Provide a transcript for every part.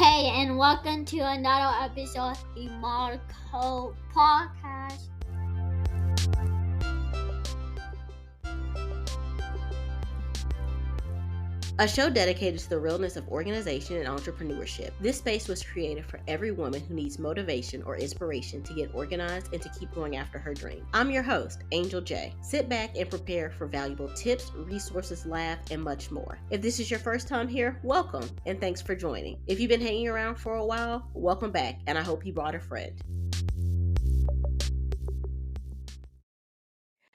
Hey, and welcome to another episode of the Marco Podcast. A show dedicated to the realness of organization and entrepreneurship. This space was created for every woman who needs motivation or inspiration to get organized and to keep going after her dream. I'm your host, Angel J. Sit back and prepare for valuable tips, resources, laugh, and much more. If this is your first time here, welcome and thanks for joining. If you've been hanging around for a while, welcome back, and I hope you brought a friend.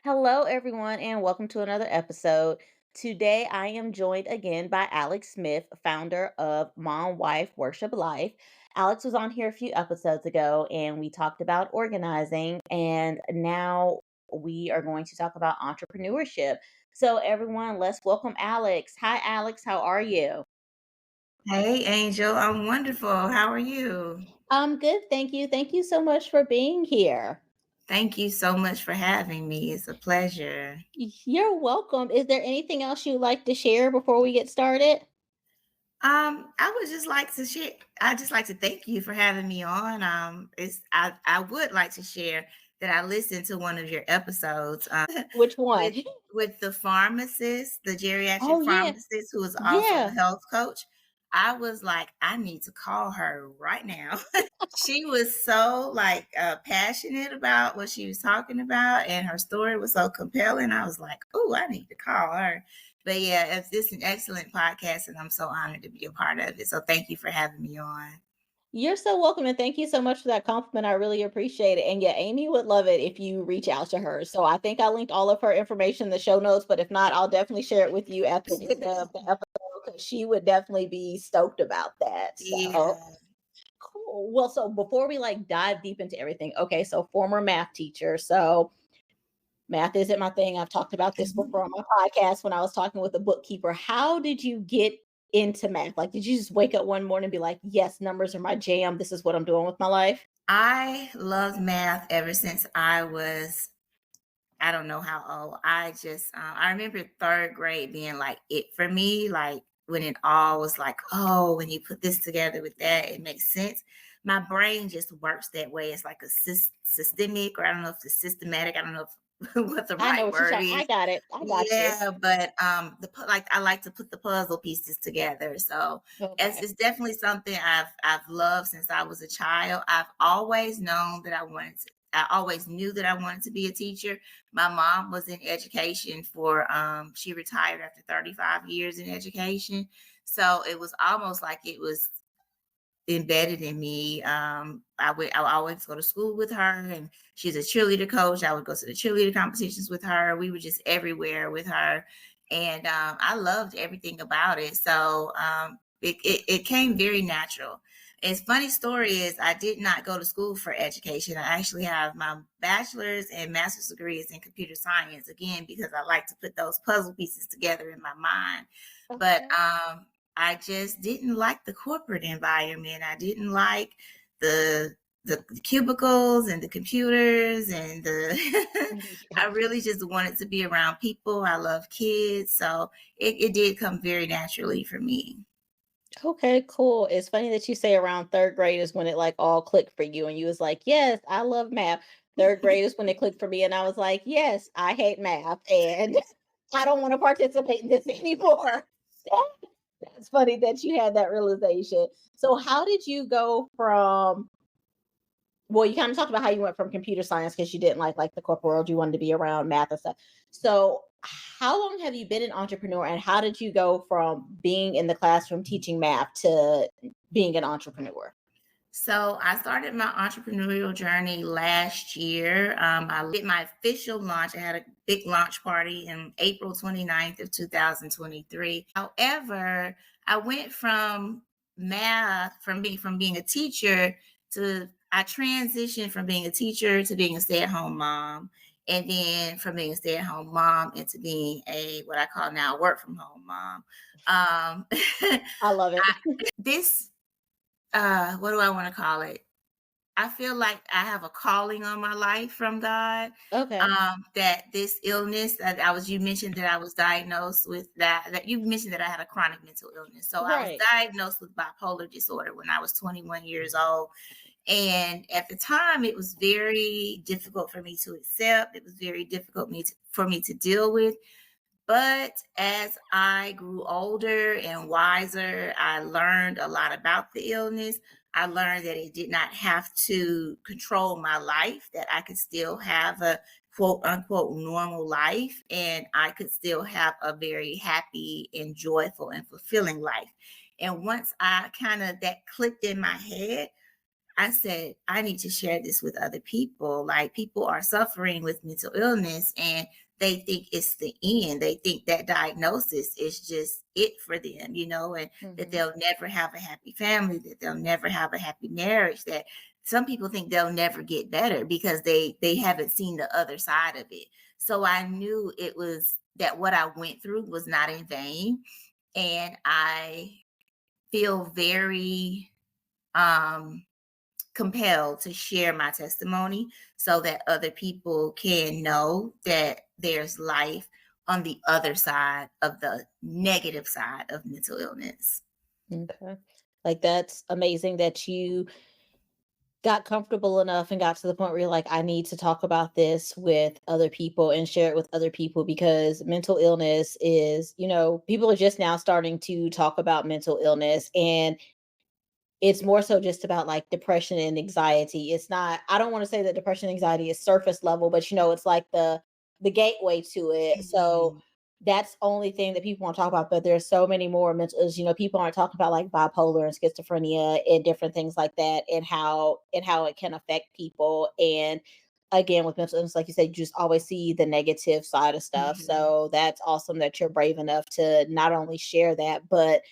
Hello, everyone, and welcome to another episode. Today, I am joined again by Alex Smith, founder of Mom Wife Worship Life. Alex was on here a few episodes ago, and we talked about organizing, and now we are going to talk about entrepreneurship. So, everyone, let's welcome Alex. Hi, Alex. How are you? Hey, Angel. I'm wonderful. How are you? I'm good. Thank you. Thank you so much for being here. Thank you so much for having me. It's a pleasure. You're welcome. Is there anything else you'd like to share before we get started? I would just like to share. I just like to thank you for having me on. I would like to share that I listened to one of your episodes Which one? with the pharmacist, the geriatric Oh, yeah. pharmacist who is also a Yeah. health coach. I was like, I need to call her right now. She was so passionate about what she was talking about, and her story was so compelling. I was like, oh, I need to call her. But yeah, it's an excellent podcast, and I'm so honored to be a part of it. So thank you for having me on. You're so welcome, and thank you so much for that compliment. I really appreciate it. And yeah, Amy would love it if you reach out to her. So I think I linked all of her information in the show notes, but if not, I'll definitely share it with you at the end of the episode because she would definitely be stoked about that. So Yeah. cool. Well, so before we dive deep into everything, okay, so former math teacher. So math isn't my thing. I've talked about this before on my podcast when I was talking with a bookkeeper. How did you get into math? Like, did you just wake up one morning and be like, yes, numbers are my jam. This is what I'm doing with my life? I loved math ever since I don't know how old. I remember third grade being like it for me, like when it all was like, oh, when you put this together with that, it makes sense. My brain just works that way. It's like a systemic, or I don't know if it's systematic. I don't know if what the I know right what you're word talking. I is. got it. I got you. Yeah, but I like to put the puzzle pieces together. So Okay. it's definitely something I've loved since I was a child. I've always known that I always knew that I wanted to be a teacher. My mom was in education she retired after 35 years in education. So it was almost like it was embedded in me. I always go to school with her, and she's a cheerleader coach. I would go to the cheerleader competitions with her. We were just everywhere with her. And I loved everything about it. So it came very natural. It's funny story is I did not go to school for education. I actually have my bachelor's and master's degrees in computer science, again, because I like to put those puzzle pieces together in my mind. But Okay. I just didn't like the corporate environment. I didn't like the the cubicles and the computers and I really just wanted to be around people. I love kids. So it did come very naturally for me. Okay, cool. It's funny that you say around third grade is when it all clicked for you, and you was like, "Yes, I love math." Third grade is when it clicked for me, and I was like, "Yes, I hate math, and I don't want to participate in this anymore." That's funny that you had that realization. So, how did you go from? Well, you kind of talked about how you went from computer science because you didn't like the corporate world. You wanted to be around math and stuff. So, how long have you been an entrepreneur, and how did you go from being in the classroom teaching math to being an entrepreneur? So I started my entrepreneurial journey last year. I did my official launch. I had a big launch party in April 29th of 2023. However, I went from math, from being a teacher to I transitioned from being a teacher to being a stay-at-home mom. And then from being a stay-at-home mom into being a what I call now work from home mom. Um, I love it. this what do I want to call it? I feel like I have a calling on my life from God. Okay. That this illness that you mentioned that I was diagnosed with that you mentioned that I had a chronic mental illness. So I was Right. diagnosed with bipolar disorder when I was 21 years old. And at the time, it was very difficult for me to accept. It was very difficult for me to deal with. But as I grew older and wiser, I learned a lot about the illness. I learned that it did not have to control my life, that I could still have a quote unquote normal life, and I could still have a very happy and joyful and fulfilling life. And once I kind of that clicked in my head, I said, I need to share this with other people. Like, people are suffering with mental illness and they think it's the end. They think that diagnosis is just it for them, and that Mm-hmm. they'll never have a happy family, that they'll never have a happy marriage, that some people think they'll never get better because they haven't seen the other side of it. So I knew it was that what I went through was not in vain. And I feel very um compelled to share my testimony so that other people can know that there's life on the other side of the negative side of mental illness. Okay. Like, that's amazing that you got comfortable enough and got to the point where you're like, I need to talk about this with other people and share it with other people, because mental illness is, people are just now starting to talk about mental illness, and it's more so just about like depression and anxiety. It's not, I don't want to say that depression and anxiety is surface level, but it's like the gateway to it. So Mhm. that's only thing that people want to talk about. But there's so many more mental illness. People aren't talking about like bipolar and schizophrenia and different things like that, and how it can affect people. And again, with mental illness, like you said, you just always see the negative side of stuff. Mhm. So that's awesome that you're brave enough to not only share that, but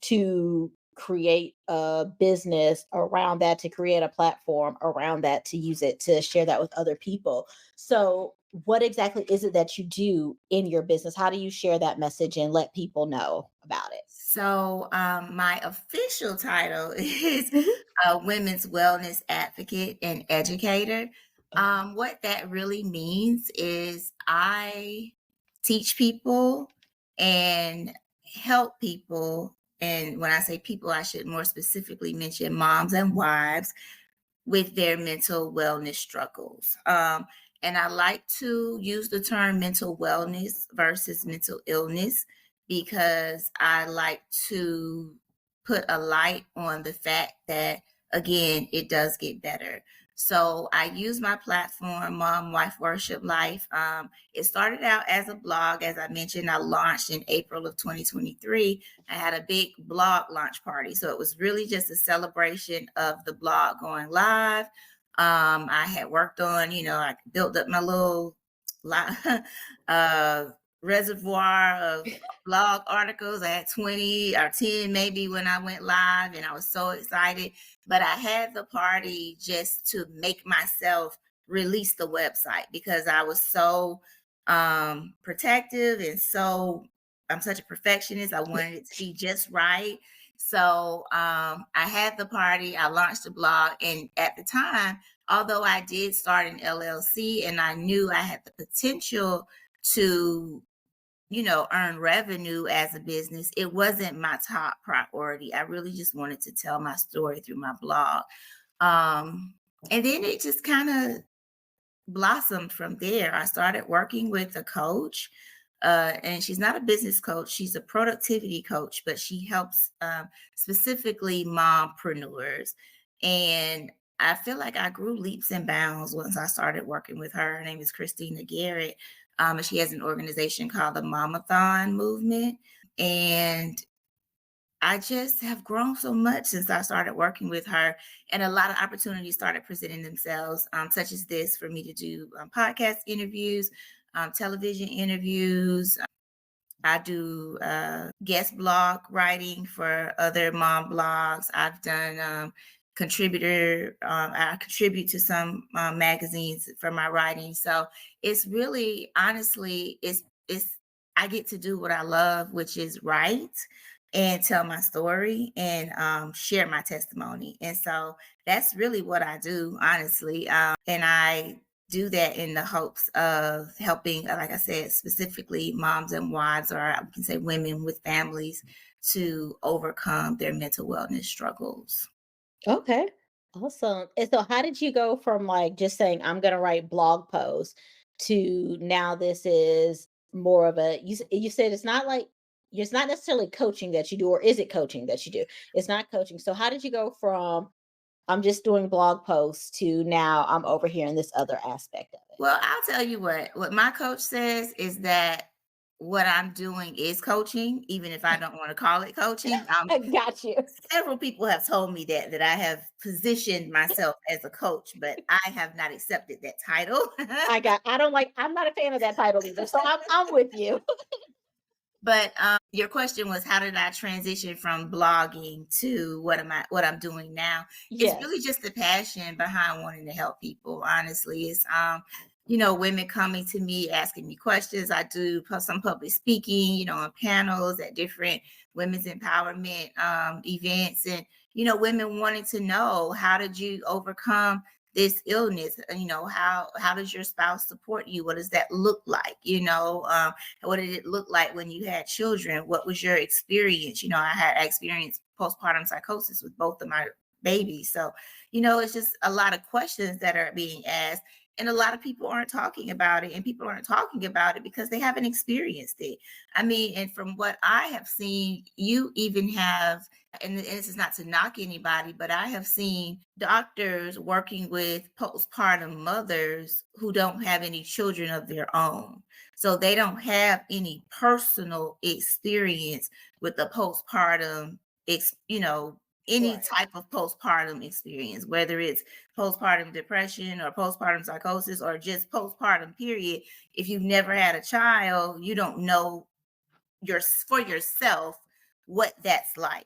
to create a business around that, to create a platform around that, to use it to share that with other people. So what exactly is it that you do in your business? How do you share that message and let people know about it? So, my official title is Mhm. a women's wellness advocate and educator. Oh, What that really means is I teach people and help people. And when I say people, I should more specifically mention moms and wives with their mental wellness struggles. And I like to use the term mental wellness versus mental illness because I like to put a light on the fact that, again, it does get better. So I use my platform, Mom Wife Worship Life. It started out as a blog. As I mentioned, I launched in April of 2023. I had a big blog launch party. So it was really just a celebration of the blog going live. I had worked on, I built up my little uh, reservoir of blog articles. I had 20 or 10 maybe when I went live, and I was so excited. But I had the party just to make myself release the website because I was so protective and I'm such a perfectionist. I wanted it to be just right. So I had the party, I launched the blog, and at the time, although I did start an LLC and I knew I had the potential to, earn revenue as a business, it wasn't my top priority. I really just wanted to tell my story through my blog. Um, and then it just kind of blossomed from there. I started working with a coach, and she's not a business coach, she's a productivity coach, but she helps specifically mompreneurs. And I feel like I grew leaps and bounds once I started working with her. Her name is Christina Garrett. And she has an organization called the Mamathon Movement. And I just have grown so much since I started working with her, and a lot of opportunities started presenting themselves, such as this for me to do podcast interviews, television interviews. I do guest blog writing for other mom blogs. I've done I contribute to some magazines for my writing. So it's really, honestly, it's I get to do what I love, which is write. and tell my story and share my testimony. And so that's really what I do, honestly. And I do that in the hopes of helping, like I said, specifically moms and wives, or I can say women with families, to overcome their mental wellness struggles. Okay. Awesome. And so how did you go from like just saying I'm going to write blog posts to now this is more of a you said it's not like it's not necessarily coaching that you do, or is it coaching that you do? It's not coaching. So how did you go from I'm just doing blog posts to now I'm over here in this other aspect of Well, I'll tell you what my coach says is that what I'm doing is coaching, even if I don't want to call it it? coaching. I got you. Several people have told me that I have positioned myself as a coach, but I have not accepted that title. I'm not a fan of that title either. So I'm with you. But your question was, how did I transition from blogging to what I'm doing now? It's Yes. really just the passion behind wanting to help people. Honestly, it's women coming to me asking me questions. I do some public speaking, on panels at different women's empowerment events, and women wanting to know, how did you overcome this illness? How does your spouse support you? What does that look like? What did it look like when you had children? What was your experience? I experienced postpartum psychosis with both of my babies. So, it's just a lot of questions that are being asked. And a lot of people aren't talking about it. And people aren't talking about it because they haven't experienced it. I mean, and from what I have seen, you even have, and this is not to knock anybody, but I have seen doctors working with postpartum mothers who don't have any children of their own. So they don't have any personal experience with the postpartum, any Right. type of postpartum experience, whether it's postpartum depression or postpartum psychosis or just postpartum period. If you've never had a child, you don't know for yourself what that's like.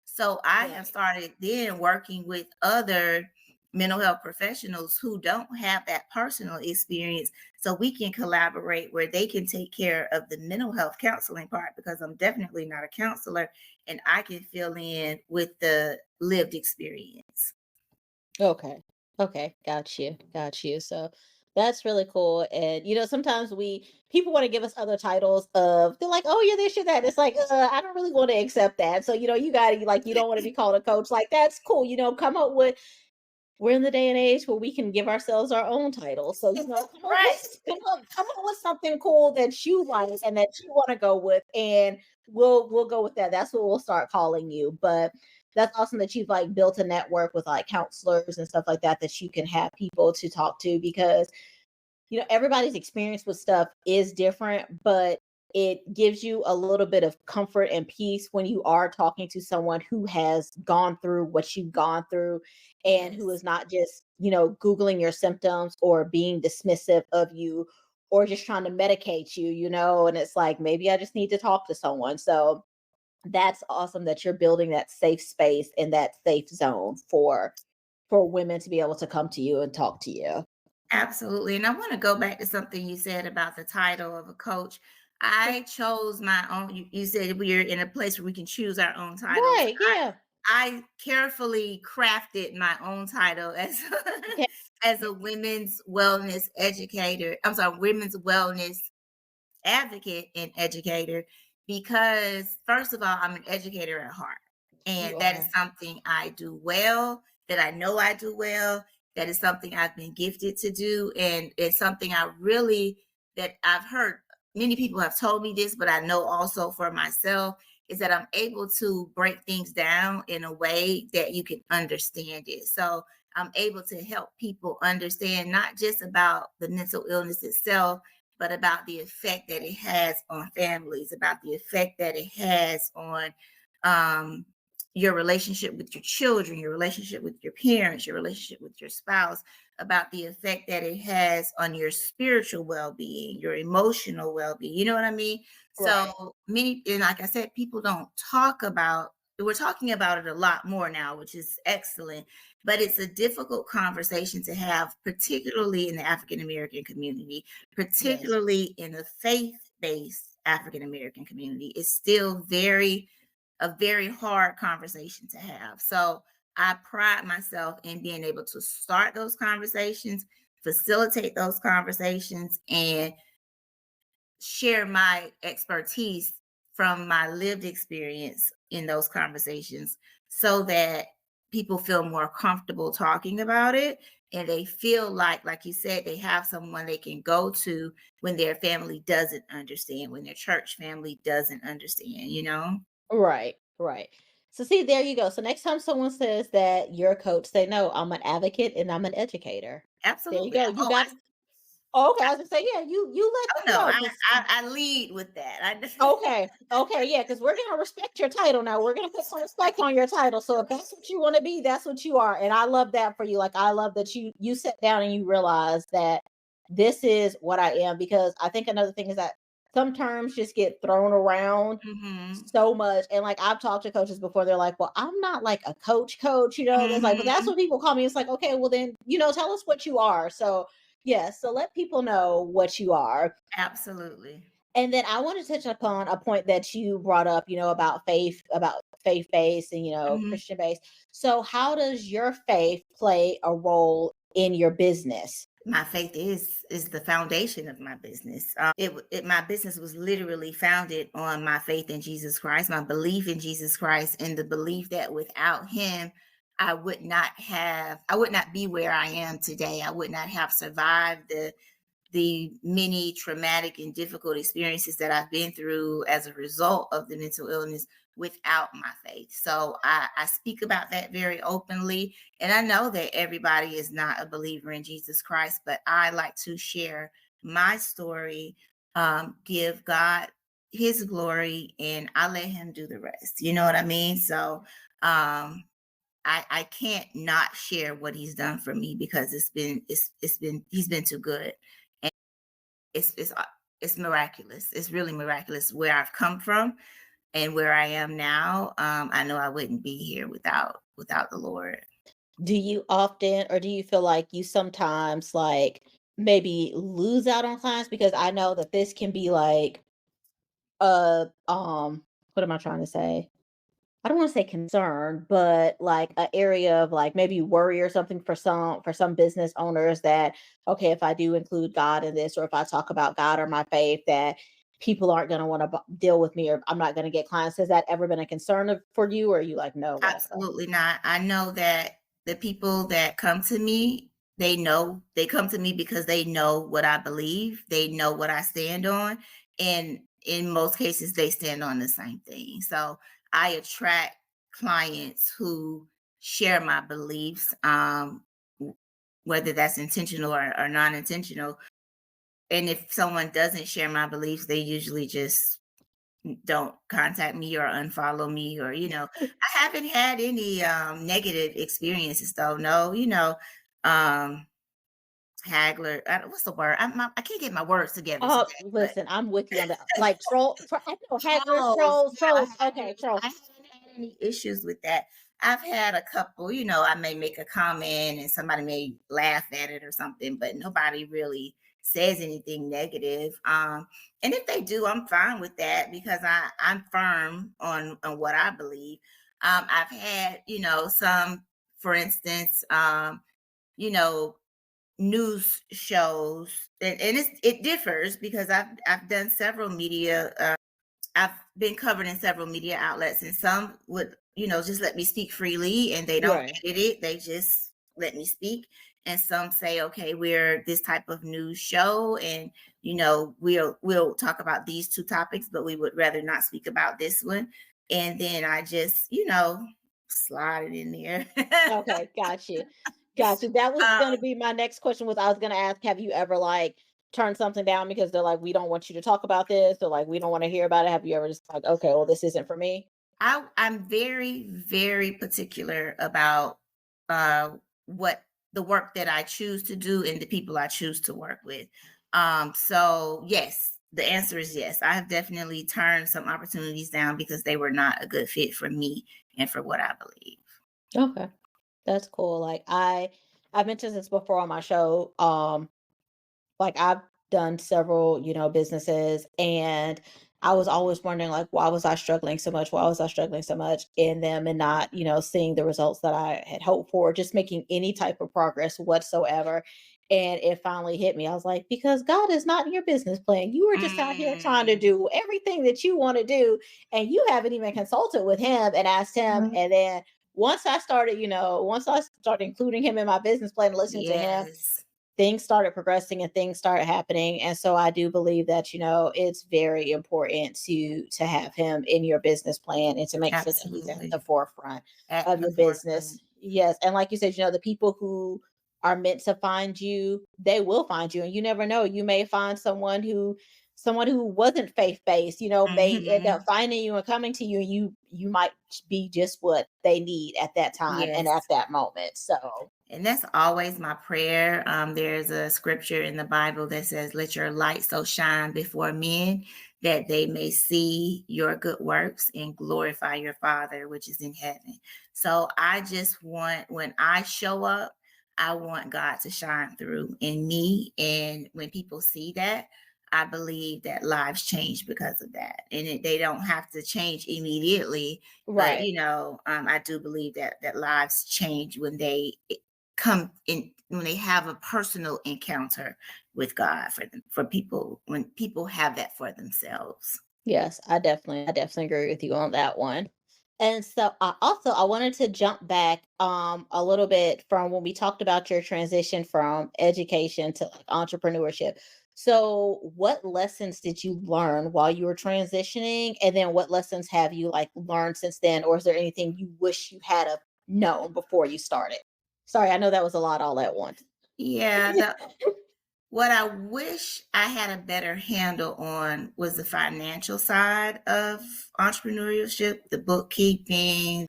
So I have Right. started then working with other mental health professionals who don't have that personal experience, so we can collaborate where they can take care of the mental health counseling part, because I'm definitely not a counselor, and I can fill in with the lived experience. Okay. Okay. Got you. Got you. So that's really cool. And sometimes people want to give us other titles of they're like, oh, you're this, you're that. It's like, I don't really want to accept that. So, you gotta like you don't want to be called a coach. Like, that's cool. Come up with we're in the day and age where we can give ourselves our own titles. So, Right. come up with something cool that you like and that you want to go with, and we'll go with that. That's what we'll start calling you. But that's awesome that you've like built a network with like counselors and stuff like that you can have people to talk to, because everybody's experience with stuff is different, but it gives you a little bit of comfort and peace when you are talking to someone who has gone through what you've gone through, and who Yes. is not just, Googling your symptoms or being dismissive of you or just trying to medicate you, and it's like, maybe I just need to talk to someone. So that's awesome that you're building that safe space and that safe zone for women to be able to come to you and talk to you. Absolutely. And I want to go back to something you said about the title of a coach. I chose my own. You said we're in a place where we can choose our own titles. Right. Yeah. I carefully crafted my own title as Okay. as a women's wellness educator. I'm sorry, women's wellness advocate and educator, because first of all, I'm an educator at heart, You and that is are. something I do well, that I know I do well, that is something I've been gifted to do, and it's something that I've heard many people have told me this, but I know also for myself is that I'm able to break things down in a way that you can understand it. So I'm able to help people understand not just about the mental illness itself, but about the effect that it has on families, about the effect that it has on um, your relationship with your children, your relationship with your parents, your relationship with your spouse, about the effect that it has on your spiritual well-being, your emotional well-being. You know what I mean? Right. So many, and like I said, people don't talk about. We're talking about it a lot more now, which is excellent, but it's a difficult conversation to have, particularly in the African American community, Yes. particularly in the faith-based African American community. It's still very a very hard conversation to have. So I pride myself in being able to start those conversations, facilitate those conversations, and share my expertise from my lived experience in those conversations so that people feel more comfortable talking about it, and they feel like you said, they have someone they can go to when their family doesn't understand, when their church family doesn't understand, you know. Right, right. So see, there you go. So next time someone says that you're a coach, say, no, I'm an advocate and I'm an educator. There you Absolutely. go. You got, oh, okay. I was gonna say, yeah, you let Oh them no, know. I lead with that. Okay, okay, yeah, because we're gonna respect your title now. We're gonna put some respect on your title. So if that's what you want to be, that's what you are. And I love that for you. Like I love that you sat down and you realize that this is what I am. Because I think another thing is that some terms just get thrown around Hmm. so much. And like I've talked to coaches before, they're like, well, I'm not like a coach, you know. It's like, but that's Hmm. what people call me. It's like, okay, well then, tell us what you are. So yeah, so let people know what you are. Absolutely. And then I want to touch upon a point that you brought up, about faith based and, Mhm. Christian based. So, how does your faith play a role in your business? My faith is the foundation of my business. My business was literally founded on my faith in Jesus Christ, my belief in Jesus Christ, and the belief that without Him, I would not be where I am today. I would not have survived the many traumatic and difficult experiences that I've been through as a result of the mental illness without my faith. So I speak about that very openly. And I know that everybody is not a believer in Jesus Christ, but I like to share my story, give God his glory, and I let him do the rest. You know what I mean? So I can't not share what he's done for me because it's been he's been too good. it's it's uh, it's miraculous. It's really miraculous where I've come from and where I am now. I know I wouldn't be here without the Lord. Do you often, or do you feel like you sometimes like maybe lose out on clients? Because I know that this can be like, what am I trying to say? I don't want to say concern, but like an area of like maybe worry or something for some business owners that, okay, if I do include God in this, or if I talk about God or my faith, that people aren't going to want to deal with me, or I'm not going to get clients. Has that ever been a concern for you, or are you like, no, whatever? Absolutely not. I know that the people that come to me, they come to me because they know what I believe, they know what I stand on, and in most cases, they stand on the same thing. So I attract clients who share my beliefs, whether that's intentional or non-intentional. And if someone doesn't share my beliefs, they usually just don't contact me or unfollow me, or I haven't had any negative experiences though. No, um haggler, what's the word? I can't get my words together Oh, today, but listen, I'm with you on that. Like I know hagglers, trolls. Yeah, trolls. Okay, I trolls. haven't had any issues with that. I've had a couple, I may make a comment and somebody may laugh at it or something, but nobody really says anything negative. And if they do, I'm fine with that because I'm firm on what I believe. I've had, some, for instance, you know, news shows, and it differs because I've done several media. I've been covered in several media outlets, and some would, just let me speak freely and they don't Right. edit it. They just let me speak. And some say, okay, we're this type of news show, and we'll talk about these two topics, but we would rather not speak about this one. And then I just, slide it in there. Okay, got you. Got you. That was um, gonna be my next question. Was I was gonna ask, have you ever like turned something down because they're like, we don't want you to talk about this, or like we don't want to hear about it? Have you ever just like, okay, well, this isn't for me? I'm very, very particular about uh, what the work that I choose to do and the people I choose to work with. So yes, the answer is yes. I have definitely turned some opportunities down because they were not a good fit for me and for what I believe. Okay. That's cool. Like I mentioned this before on my show. Like I've done several, businesses, and I was always wondering, like, why was I struggling so much? Why was I struggling so much in them and not, seeing the results that I had hoped for, just making any type of progress whatsoever. And it finally hit me. I was like, because God is not in your business plan. You were just out here trying to Mm, do everything that you want to do, and you haven't even consulted with him and asked him. And then once I started including him in my business plan, listening to him, yes, things started progressing and things started happening. And so I do believe that, it's very important to have him in your business plan and to make sure that he's at the absolutely. forefront At of the your business. forefront. Yes. And like you said, the people who are meant to find you, they will find you. And you never know. You may find someone who wasn't faith-based, may end up Hmm. finding you and coming to you, and you might be just what they need at that time and at Yes. that moment. So And that's always my prayer. There's a scripture in the Bible that says, "Let your light so shine before men that they may see your good works and glorify your Father which is in heaven." So I just want, when I show up, I want God to shine through in me. And when people see that, I believe that lives change because of that. And they don't have to change immediately, but right. I do believe that lives change when they come in, when they have a personal encounter with God for them, for people, when people have that for themselves. Yes, I definitely agree with you on that one. And so I wanted to jump back a little bit from when we talked about your transition from education to like entrepreneurship. So what lessons did you learn while you were transitioning, and then what lessons have you like learned since then, or is there anything you wish you had have known before you started? Sorry, I know that was a lot all at once. Yeah, what I wish I had a better handle on was the financial side of entrepreneurship, the bookkeeping,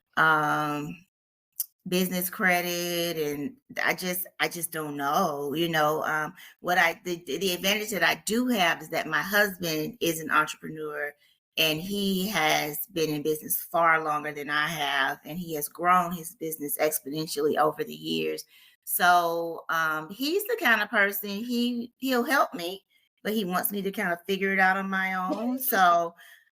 business credit, and I just don't know. What the advantage that I do have is that my husband is an entrepreneur, and he has been in business far longer than I have, and he has grown his business exponentially over the years. So he's the kind of person, he'll help me, but he wants me to kind of figure it out on my own. So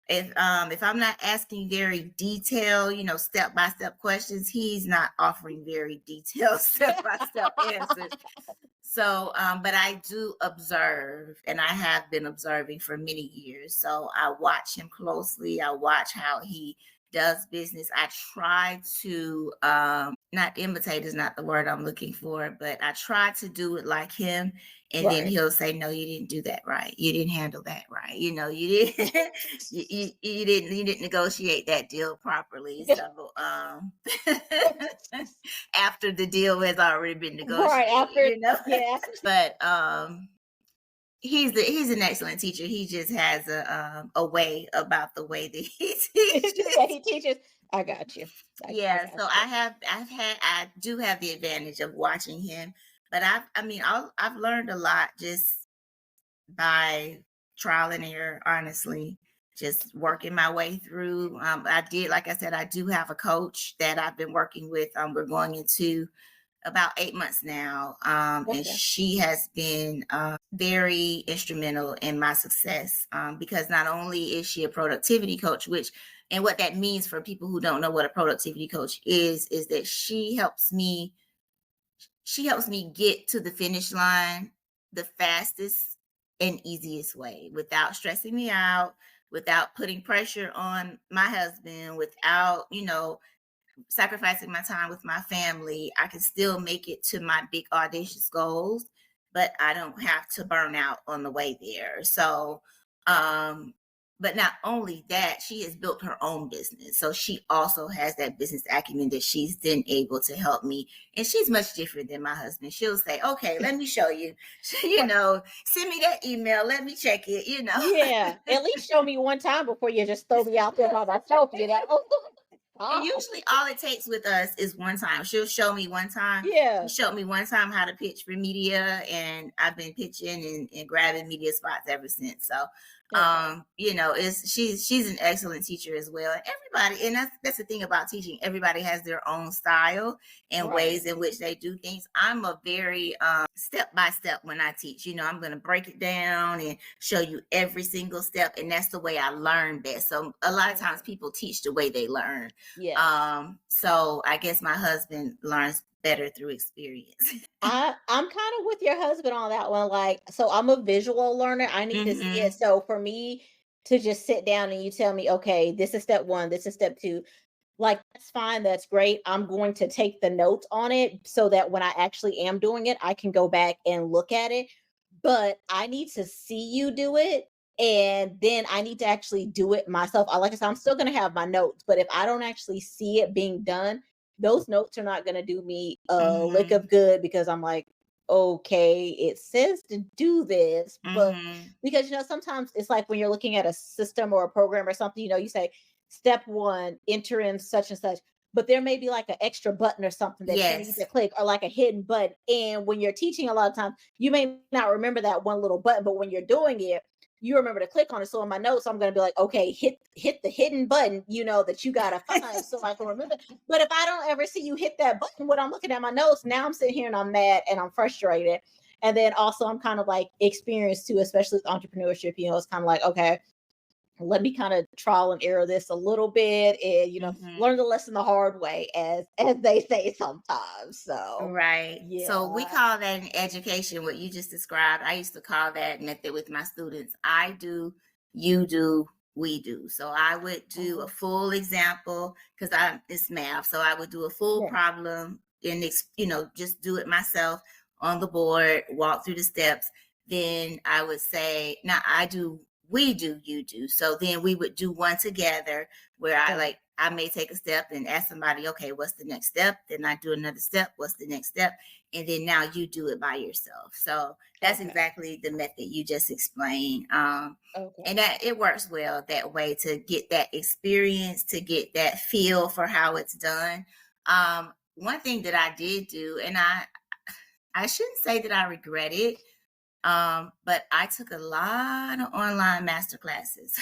if I'm not asking very detailed, step by step questions, he's not offering very detailed step by step answers. So, but I do observe, and I have been observing for many years. So I watch him closely. I watch how he does business. I try to not imitate is not the word I'm looking for, but I try to do it like him. And then Right. he'll say, "No, you didn't do that right. You didn't handle that right. You didn't you didn't negotiate that deal properly." So after the deal has already been Right negotiated, after, yeah. but he's an excellent teacher. He just has a way about the way that he Yeah, teaches. he teaches. I got you. I Yeah, got so you. I do have the advantage of watching him, but I've learned a lot just by trial and error, honestly, just working my way through. Like I said, I do have a coach that I've been working with. We're going into about 8 months now. And Okay. she has been very instrumental in my success, because not only is she a productivity coach, and what that means for people who don't know what a productivity coach is that she helps me get to the finish line the fastest and easiest way, without stressing me out, without putting pressure on my husband, without, sacrificing my time with my family. I can still make it to my big audacious goals, but I don't have to burn out on the way there. So, um, but not only that, she has built her own business. So she also has that business acumen that she's then able to help me. And she's much different than my husband. She'll say, "Okay, let me show you, send me that email. Let me check it. Yeah. At least show me one time before you just throw me out there by myself, And Stop. usually all it takes with us is one time. She'll show me one time. She Yeah. showed me one time how to pitch for media, and I've been pitching and grabbing media spots ever since. So Okay. You know, is she's an excellent teacher as well. And everybody, and that's the thing about teaching, everybody has their own style and Right. ways in which they do things. I'm a very step by step when I teach. You know, I'm going to break it down and show you every single step, and that's the way I learn best. So a lot of times Okay. people teach the way they learn. Yes. So I guess my husband learns better through experience. I'm kind of with your husband on that one. Like, so I'm a visual learner. I need to see it. Mm-hmm. So for me to just sit down and you tell me, okay, this is step one, this is step two, like that's fine, that's great. I'm going to take the notes on it so that when I actually am doing it, I can go back and look at it. But I need to see you do it. And then I need to actually do it myself. Like I said, I'm still going to have my notes, but if I don't actually see it being done, those notes are not going to do me a lick Mm-hmm. of good because I'm like, okay, it says to do this, but Mm-hmm. because sometimes it's like when you're looking at a system or a program or something, you say step one, enter in such and such, but there may be like an extra button or something that you need Yes. to click or like a hidden button. And when you're teaching, a lot of times you may not remember that one little button, but when you're doing it, you remember to click on it. So in my notes, I'm going to be like, okay, hit the hidden button, that you got to find so I can remember. But if I don't ever see you hit that button when I'm looking at my notes, now I'm sitting here and I'm mad and I'm frustrated. And then also I'm kind of like experienced too, especially with entrepreneurship. It's kind of like, okay, let me kind of trial and error this a little bit and Mm-hmm. learn the lesson the hard way, as they say sometimes. So Right. So we yeah. call that in education, what you just described. I used to call that method with my students. I do, you do, we do. So I would do a Oh, full example because it's math. So I would do a full yeah. problem and just do it myself on the board, walk through the steps. Then I would say, now I do, we do, you do. So then we would do one together where Okay. I may take a step and ask somebody, okay, what's the next step? Then I do another step. What's the next step? And then now you do it by yourself. So that's Okay. exactly the method you just explained. And Okay. that it works well that way to get that experience, to get that feel for how it's done. One thing that I did do, and I shouldn't say that I regret it, but I took a lot of online master classes.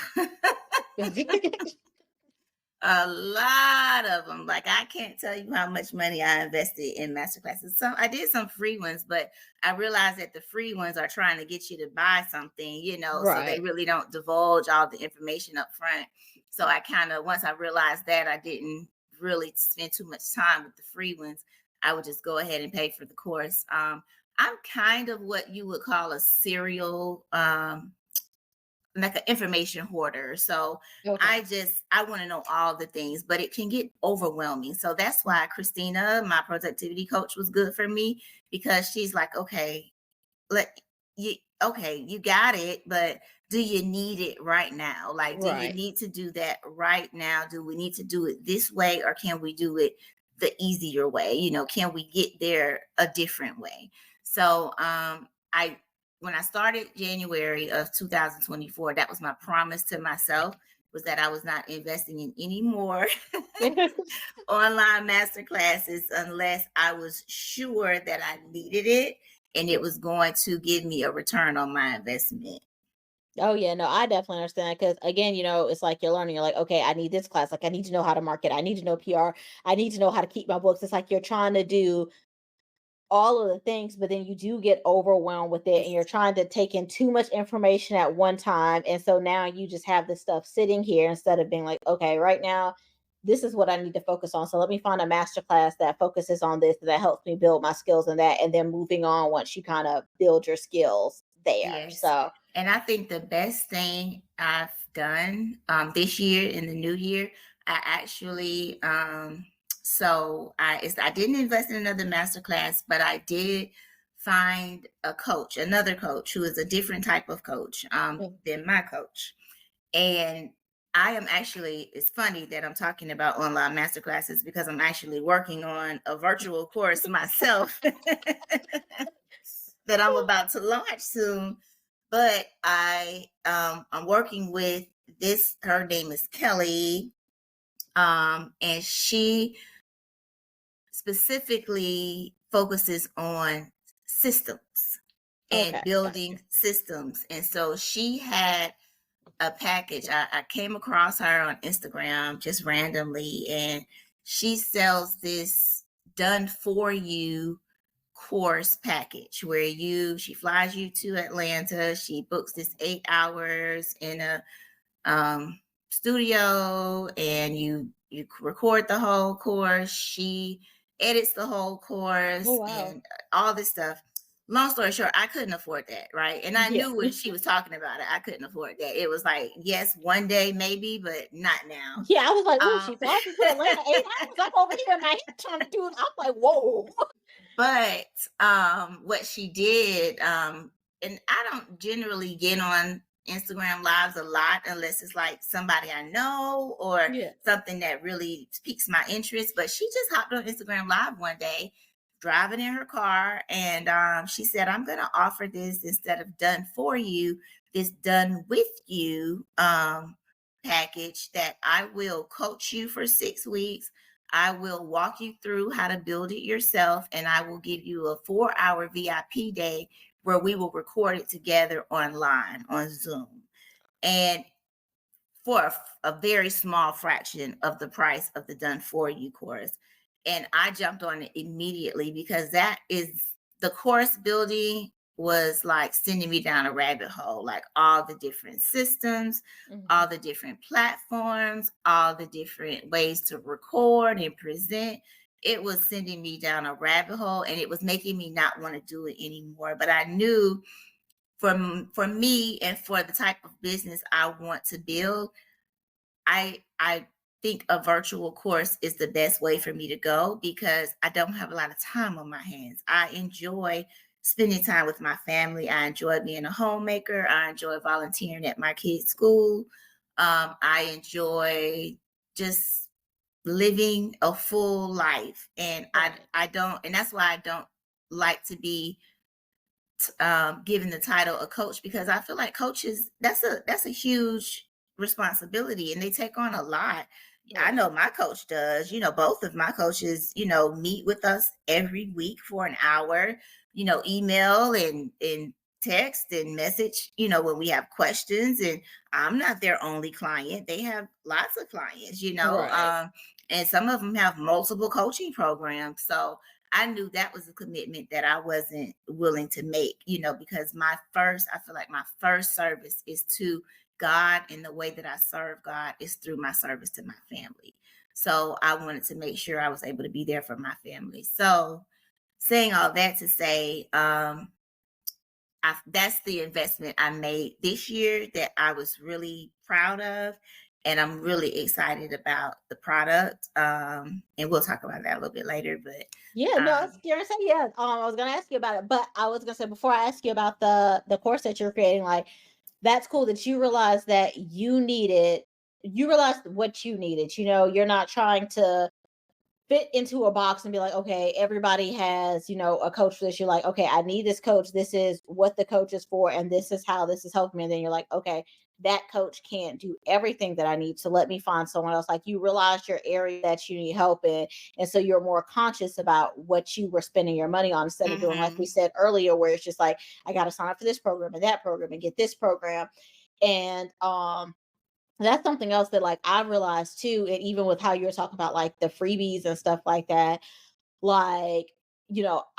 A lot of them. Like I can't tell you how much money I invested in master classes. Some I did some free ones, but I realized that the free ones are trying to get you to buy something, so they Right. really don't divulge all the information up front. So I kind of once I realized that I didn't really spend too much time with the free ones, I would just go ahead and pay for the course. I'm kind of what you would call a serial like an information hoarder. So Okay. I want to know all the things, but it can get overwhelming. So that's why Christina, my productivity coach, was good for me because she's like, okay, let you okay, you got it, but do you need it right now? Like, do you Right. need to do that right now? Do we need to do it this way or can we do it the easier way? Can we get there a different way? So I when I started January of 2024, that was my promise to myself was that I was not investing in any more online master classes unless I was sure that I needed it and it was going to give me a return on my investment. Oh yeah, no, I definitely understand because again, it's like you're learning. You're like, okay, I need this class. Like, I need to know how to market. I need to know PR. I need to know how to keep my books. It's like you're trying to do all of the things, but then you do get overwhelmed with it and you're It's, trying to take in too much information at one time. And so now you just have this stuff sitting here instead of being like, okay, right now, this is what I need to focus on. So let me find a master class that focuses on this, that helps me build my skills in that. And then moving on once you kind of build your skills there. yes. So, And I think the best thing I've done this year in the new year, I actually I didn't invest in another master class, but I did find a coach, another coach who is a different type of coach mm, than my coach. And I am actually, it's funny that I'm talking about online master classes because I'm actually working on a virtual course myself that I'm about to launch soon. But I'm working with this, her name is Kelly. And she specifically focuses on systems and okay, gotcha. building systems. And so she had a package. I came across her on Instagram just randomly, and she sells this done for you course package where she flies you to Atlanta. She books this 8 hours in a studio, and you record the whole course. She edits the whole course. Oh, wow. And all this stuff. Long story short, I couldn't afford that, right? And I Yeah. knew when she was talking about it, I couldn't afford that. It was like, yes, one day maybe, but not now. Yeah, I was like, oh, Um, she flies me to Atlanta 8 hours. I'm over here in my head trying to do it. I'm like, whoa. But what she did, and I don't generally get on Instagram lives a lot unless it's like somebody I know or Yeah. something that really piques my interest. But she just hopped on Instagram live one day driving in her car, and she said, I'm going to offer this instead of done for you, this done with you package that I will coach you for 6 weeks. I will walk you through how to build it yourself, and I will give you a 4-hour VIP day where we will record it together online on Zoom. And for a very small fraction of the price of the done for you course. And I jumped on it immediately because that is the course building was like sending me down a rabbit hole, like all the different systems, all the different platforms, all the different ways to record and present. It was sending me down a rabbit hole, and it was making me not want to do it anymore. But I knew for me and for the type of business I want to build, I think a virtual course is the best way for me to go because I don't have a lot of time on my hands. I enjoy spending time with my family. I enjoy being a homemaker. I enjoy volunteering at my kids' school. I enjoy just living a full life, and Right. I don't, and that's why I don't like to be given the title a coach, because I feel like coaches, that's a huge responsibility, and they take on a lot. I Right. know my coach does. Both of my coaches, meet with us every week for an hour. Email and text and message. When we have questions, and I'm not their only client. They have lots of clients. Right. And some of them have multiple coaching programs. So I knew that was a commitment that I wasn't willing to make, because I feel like my first service is to God, and the way that I serve God is through my service to my family. So I wanted to make sure I was able to be there for my family. So saying all that to say, that's the investment I made this year that I was really proud of. And I'm really excited about the product. And we'll talk about that a little bit later. But Yeah, no, I was gonna say, yeah. I was gonna ask you about it, but I was gonna say before I ask you about the course that you're creating, like that's cool that you realized that you realized what you needed. You're not trying to fit into a box and be like, okay, everybody has, a coach for this. You're like, okay, I need this coach. This is what the coach is for, and this is how this is helping me. And then you're like, okay, that coach can't do everything that I need. So let me find someone else. Like you realize your area that you need help in. And so you're more conscious about what you were spending your money on instead of doing, like we said earlier, where it's just like, I got to sign up for this program and that program and get this program. And that's something else that like I realized too, and even with how you're talking about like the freebies and stuff like that, like,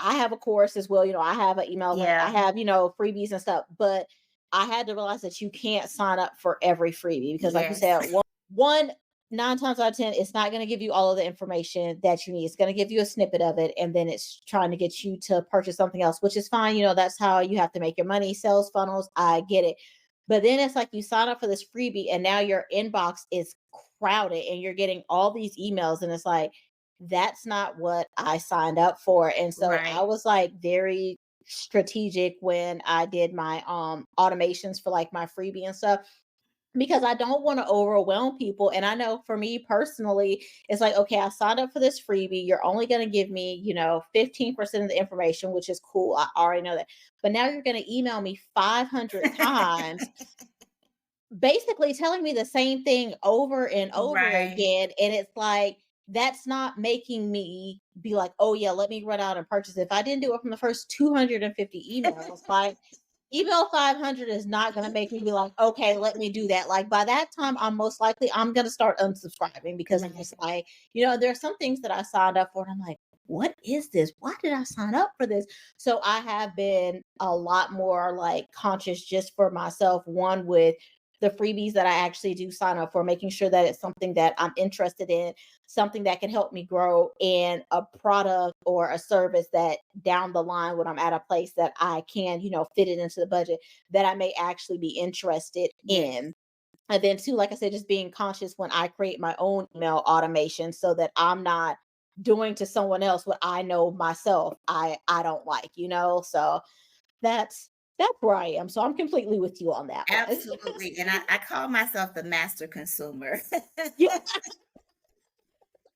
I have a course as well, I have an email list, I yeah, have, freebies and stuff, but I had to realize that you can't sign up for every freebie because like you yes, said, one 9 times out of 10, it's not going to give you all of the information that you need. It's going to give you a snippet of it, and then it's trying to get you to purchase something else, which is fine. That's how you have to make your money, sales funnels. I get it. But then it's like you sign up for this freebie and now your inbox is crowded and you're getting all these emails, and it's like, that's not what I signed up for. And so I right. was like very strategic when I did my automations for like my freebie and stuff, because I don't want to overwhelm people. And I know for me personally, it's like, okay, I signed up for this freebie. You're only going to give me, 15% of the information, which is cool. I already know that. But now you're going to email me 500 times, basically telling me the same thing over and over Right. again. And it's like, that's not making me be like, oh, yeah, let me run out and purchase it. If I didn't do it from the first 250 emails, like, email 500 is not going to make me be like, okay, let me do that. Like by that time, I'm going to start unsubscribing because I'm just like, there are some things that I signed up for and I'm like, what is this? Why did I sign up for this? So I have been a lot more like conscious just for myself. One, with the freebies that I actually do sign up for, making sure that it's something that I'm interested in, something that can help me grow, and a product or a service that down the line when I'm at a place that I can, fit it into the budget, that I may actually be interested in. And then too, like I said, just being conscious when I create my own email automation so that I'm not doing to someone else what I know myself I don't like, So that's where I am. So I'm completely with you on that one. Absolutely. And I call myself the master consumer. Yeah.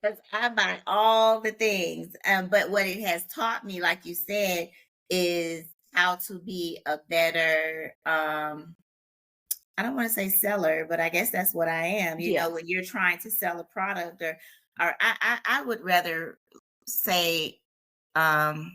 Because I buy all the things. But what it has taught me, like you said, is how to be a better I don't want to say seller, but I guess that's what I am. When you're trying to sell a product, or I would rather say, um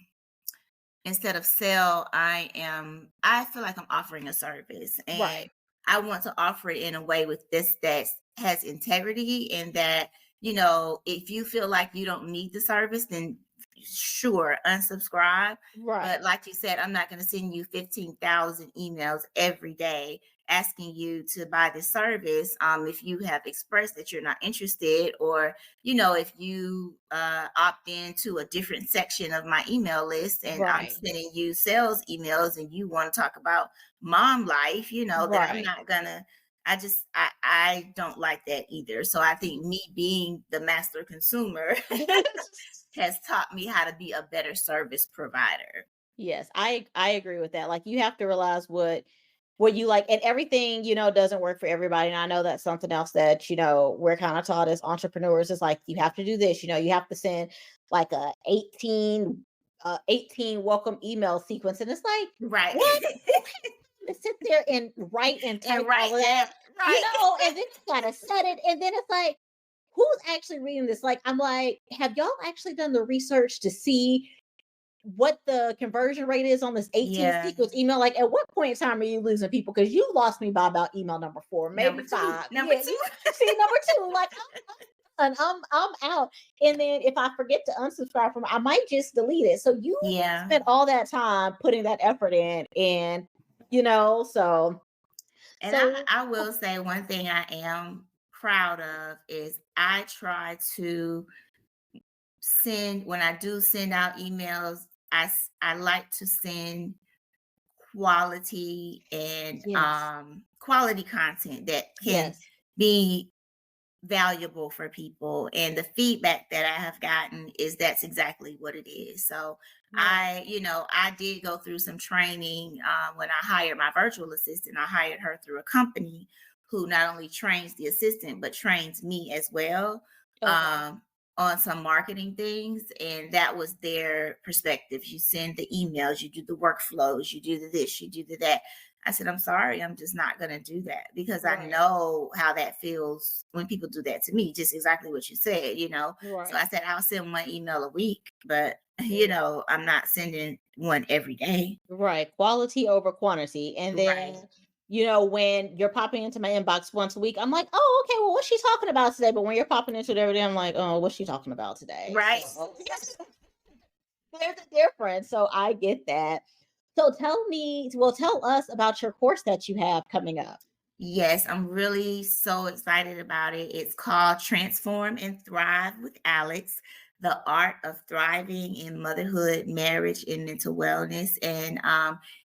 instead of sell, I feel like I'm offering a service, and Right. I want to offer it in a way with this that has integrity, and that, if you feel like you don't need the service, then sure, unsubscribe. Right. But like you said, I'm not going to send you 15,000 emails every day asking you to buy the service, if you have expressed that you're not interested, or if you opt into a different section of my email list, and I'm Right. sending you sales emails and you want to talk about mom life, that I'm Right. not gonna. I don't like that either. So I think me being the master consumer has taught me how to be a better service provider. Yes, I agree with that. Like you have to realize what you like, and everything, doesn't work for everybody. And I know that's something else that, we're kind of taught as entrepreneurs is like, you have to do this, you have to send like a 18 welcome email sequence. And it's like, Right. what? Who has to sit there and write and And type all write of that. that? Right. And then you gotta set it. And then it's like, who's actually reading this? Like, I'm like, have y'all actually done the research to see what the conversion rate is on this 18 Yeah. sequence email? Like, at what point in time are you losing people? Because you lost me by about email number 4, Number maybe two. 5. Number Yeah, two. see, number 2, like I'm out. And then if I forget to unsubscribe from, I might just delete it. So you Yeah. spent all that time putting that effort in, and so And I will say one thing I am proud of is I try to when I do send out emails, I like to send quality and yes, quality content that can yes, be valuable for people, and the feedback that I have gotten is that's exactly what it is. So right, I did go through some training. When I hired my virtual assistant, I hired her through a company who not only trains the assistant but trains me as well, okay, on some marketing things, and that was their perspective. You send the emails, you do the workflows, you do the this, you do the that. I said, I'm sorry, I'm just not going to do that, because I right, know how that feels when people do that to me, just exactly what you said. So right, I said, I'll send one email a week, but, right. I'm not sending one every day. Right. Quality over quantity. And then, Right. when you're popping into my inbox once a week, I'm like, oh, okay, well, what's she talking about today? But when you're popping into it every day, I'm like, oh, what's she talking about today? Right. So there's a difference. So I get that. So tell us about your course that you have coming up. Yes, I'm really so excited about it. It's called Transform and Thrive with Alex, the art of thriving in motherhood, marriage, and mental wellness. And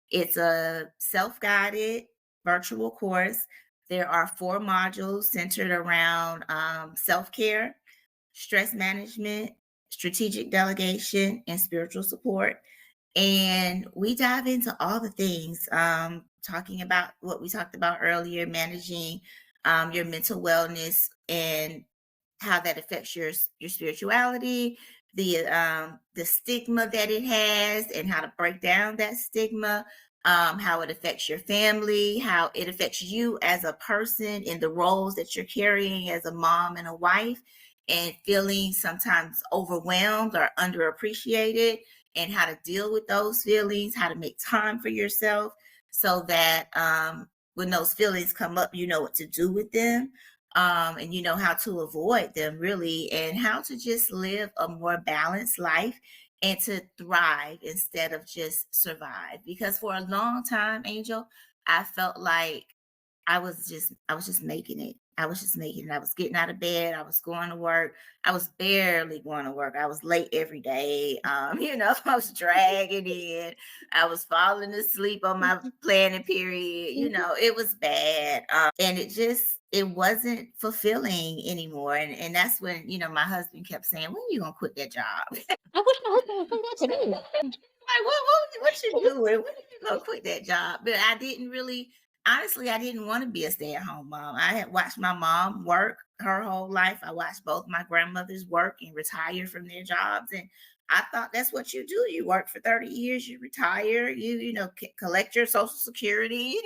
it's a self-guided virtual course. There are 4 modules centered around self-care, stress management, strategic delegation, and spiritual support. And we dive into all the things, talking about what we talked about earlier, managing your mental wellness and how that affects your spirituality, the stigma that it has, and how to break down that stigma, how it affects your family, how it affects you as a person in the roles that you're carrying as a mom and a wife, and feeling sometimes overwhelmed or underappreciated, and how to deal with those feelings, how to make time for yourself. so that when those feelings come up, you know what to do with them. And you know how to avoid them really, and how to just live a more balanced life and to thrive instead of just survive. Because for a long time, Angel, I felt like I was just making it. I was just making it. I was getting out of bed. I was going to work. I was barely going to work. I was late every day. I was dragging in. I was falling asleep on my planning period. It was bad. And it wasn't fulfilling anymore. And that's when, my husband kept saying, when are you gonna quit that job? I wish my husband would say that to me. Like, what you doing? When did you go quit that job? But I didn't really, honestly, I didn't want to be a stay-at-home mom. I had watched my mom work her whole life. I watched both my grandmothers work and retire from their jobs. And I thought that's what you do. You work for 30 years, you retire, collect your social security.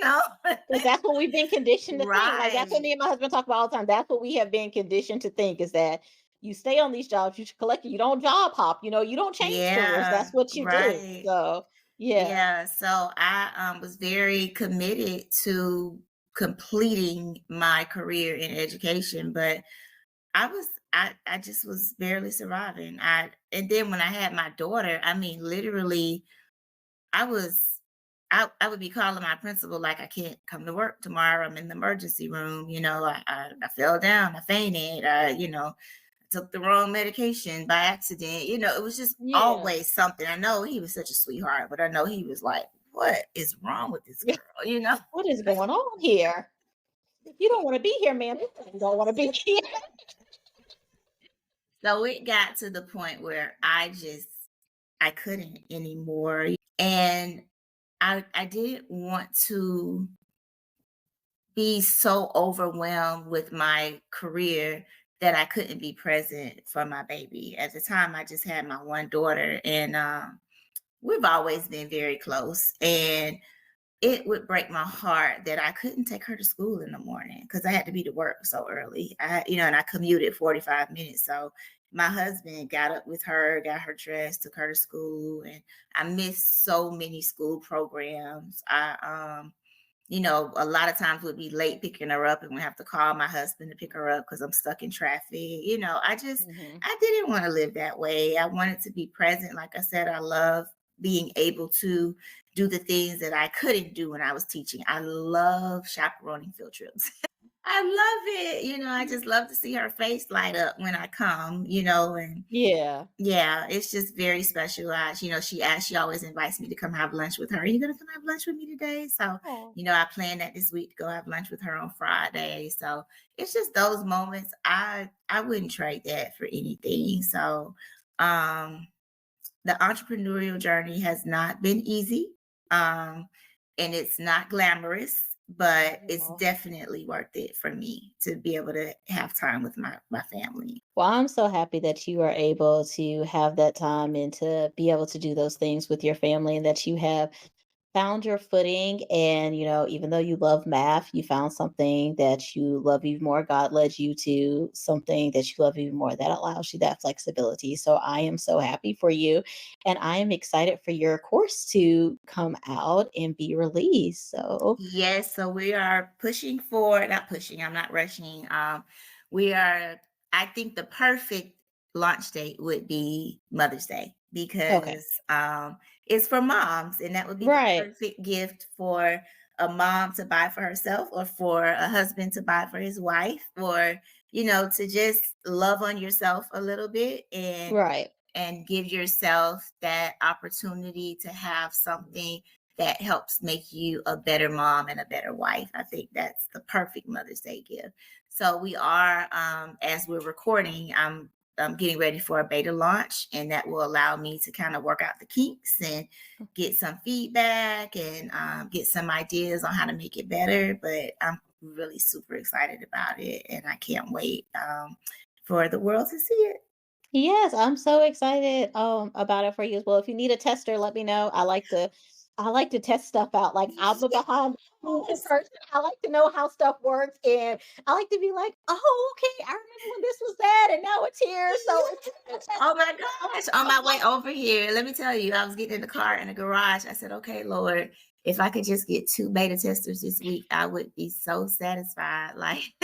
Because that's what we've been conditioned to think. Like, that's what me Right. and my husband talk about all the time. That's what we have been conditioned to think, is that you stay on these jobs, you should collect it. You don't job hop, you don't change careers. Yeah, That's what you do. right. So, yeah. Yeah, so I was very committed to completing my career in education, but I just was barely surviving. And then when I had my daughter, I mean, literally, I was I would be calling my principal like, I can't come to work tomorrow. I'm in the emergency room. I fell down, I fainted, took the wrong medication by accident. It was just Yeah. always something. I know he was such a sweetheart, but I know he was like, what is wrong with this girl? What is going on here? If you don't want to be here, man, you don't want to be here. So it got to the point where I couldn't anymore. And I didn't want to be so overwhelmed with my career that I couldn't be present for my baby. At the time, I just had my one daughter, and we've always been very close. And it would break my heart that I couldn't take her to school in the morning because I had to be to work so early. And I commuted 45 minutes. So my husband got up with her, got her dressed, took her to school, and I missed so many school programs. A lot of times we'd be late picking her up and we have to call my husband to pick her up because I'm stuck in traffic. Mhm. I didn't want to live that way. I wanted to be present. Like I said, I love being able to do the things that I couldn't do when I was teaching. I love chaperoning field trips. I love it. I just love to see her face light up when I come, and Yeah. yeah, it's just very special. She always invites me to come have lunch with her. Are you gonna come have lunch with me today? So, Oh. I planned that this week to go have lunch with her on Friday. So it's just those moments. I wouldn't trade that for anything. So um the entrepreneurial journey has not been easy. And it's not glamorous, but it's Aw. definitely worth it for me to be able to have time with my family. Well, I'm so happy that you are able to have that time and to be able to do those things with your family, and that you have found your footing. And, even though you love math, you found something that you love even more. God led you to something that you love even more that allows you that flexibility. So I am so happy for you. And I am excited for your course to come out and be released. So, Yes, so we are pushing for, not pushing, I'm not rushing. We are, I think the perfect launch date would be Mother's Day okay. because it's for moms, and that would be the Right. perfect gift for a mom to buy for herself, or for a husband to buy for his wife, or, to just love on yourself a little bit, Right. and give yourself that opportunity to have something that helps make you a better mom and a better wife. I think that's the perfect Mother's Day gift. So we are, as we're recording, I'm getting ready for a beta launch, and that will allow me to kind of work out the kinks and get some feedback, and get some ideas on how to make it better. But I'm really super excited about it, and I can't wait for the world to see it. Yes, I'm so excited about it for you as well. If you need a tester, let me know. I like to test stuff out. Like, I'm a behind the scenes Yes. person. I like to know how stuff works, and I like to be like, oh, okay, I remember when this was bad and now it's here. So it's Oh my gosh. On my way over here, let me tell you, I was getting in the car in the garage. I said, okay, Lord, if I could just get 2 beta testers this week, I would be so satisfied. Like,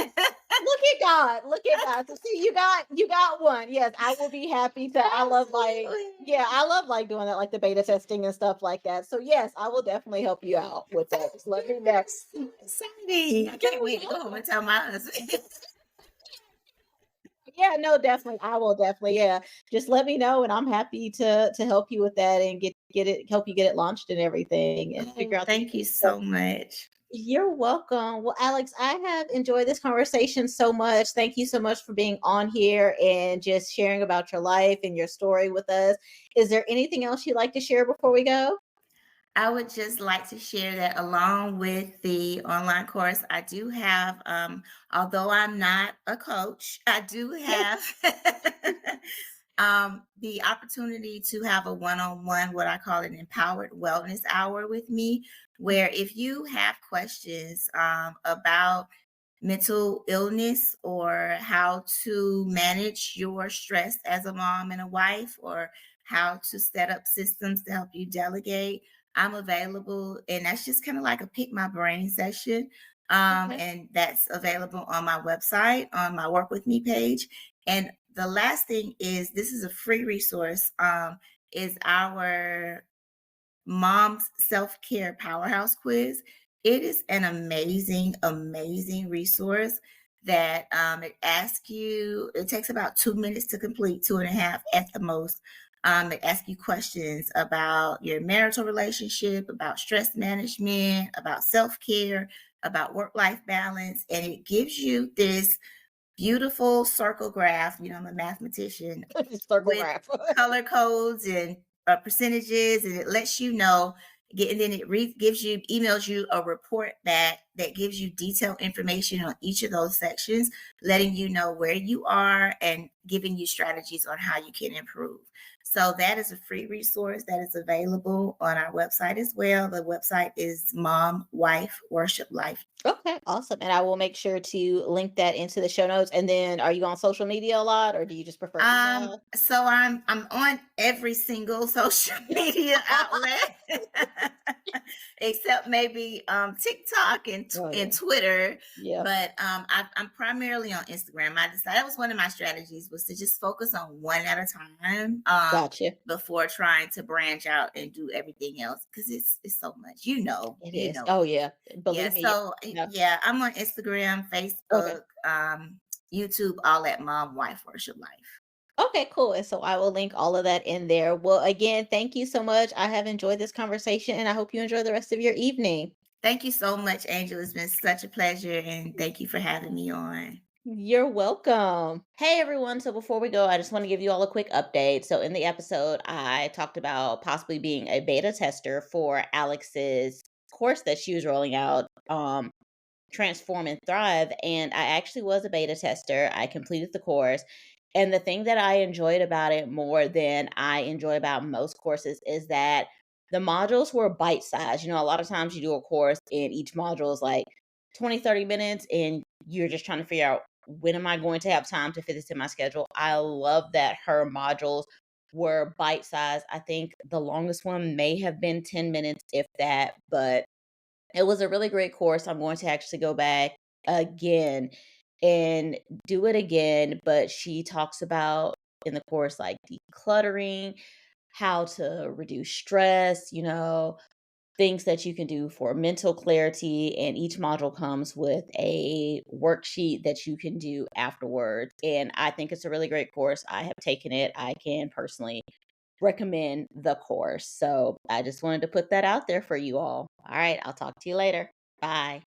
Look at God. Look at God. So see, you got one. Yes, I will be happy to. I love like I love like doing that, like the beta testing and stuff like that. So yes, I will definitely help you out with that. Just let me know. That's so exciting. I can't wait to go home and tell my husband. Yeah, no, definitely. I will definitely. Yeah, just let me know, and I'm happy to help you with that and get it help you get it launched and everything and figure Oh, out the thank you so much. You're welcome. Well, Alex, I have enjoyed this conversation so much. Thank you so much for being on here and just sharing about your life and your story with us. Is there anything else you'd like to share before we go? I would just like to share that along with the online course, I do have, although I'm not a coach, I do have the opportunity to have a one-on-one, what I call an empowered wellness hour with me, where if you have questions about mental illness or how to manage your stress as a mom and a wife, or how to set up systems to help you delegate, I'm available. And that's just kind of like a pick my brain session. Okay. And that's available on my website, on my Work With Me page. And the last thing is, this is a free resource, is our Mom's Self-Care Powerhouse Quiz. It is an amazing, amazing resource that it asks you, it takes about 2 minutes to complete, 2.5 at the most. It asks you questions about your marital relationship, about stress management, about self-care, about work-life balance, and it gives you this beautiful circle graph. I'm a mathematician, Circle with graph. color codes and percentages, and it lets you know. And then it gives you, emails you a report back that gives you detailed information on each of those sections, letting you know where you are and giving you strategies on how you can improve. So that is a free resource that is available on our website as well. The website is Mom, Wife, Worship, Life. Okay, awesome. And I will make sure to link that into the show notes. And then are you on social media a lot or do you just prefer email? So I'm on every single social media outlet except maybe TikTok Oh yeah. and Twitter. Yeah. But I'm primarily on Instagram. I decided that was one of my strategies, was to just focus on one at a time, Gotcha. before trying to branch out and do everything else, because it's so much. It You is. know Oh me. yeah. Yeah. Believe me. So Yeah. yeah, I'm on Instagram, Okay. Facebook, YouTube, all at Mom, Wife, Worship, Life. Okay, cool. And so I will link all of that in there. Well, again, thank you so much. I have enjoyed this conversation and I hope you enjoy the rest of your evening. Thank you so much, Angel. It's been such a pleasure, and thank you for having me on. You're welcome. Hey everyone. So before we go, I just want to give you all a quick update. So in the episode, I talked about possibly being a beta tester for Alex's course that she was rolling out, Transform and Thrive. And I actually was a beta tester. I completed the course. And the thing that I enjoyed about it more than I enjoy about most courses is that the modules were bite sized. A lot of times you do a course and each module is like 20, 30 minutes, and you're just trying to figure out when am I going to have time to fit this in my schedule. I love that her modules were bite sized. I think the longest one may have been 10 minutes, if that, but it was a really great course. I'm going to actually go back again and do it again. But she talks about in the course like decluttering, how to reduce stress, things that you can do for mental clarity. And each module comes with a worksheet that you can do afterwards. And I think it's a really great course. I have taken it. I can personally recommend the course. So I just wanted to put that out there for you all. All right, I'll talk to you later. Bye.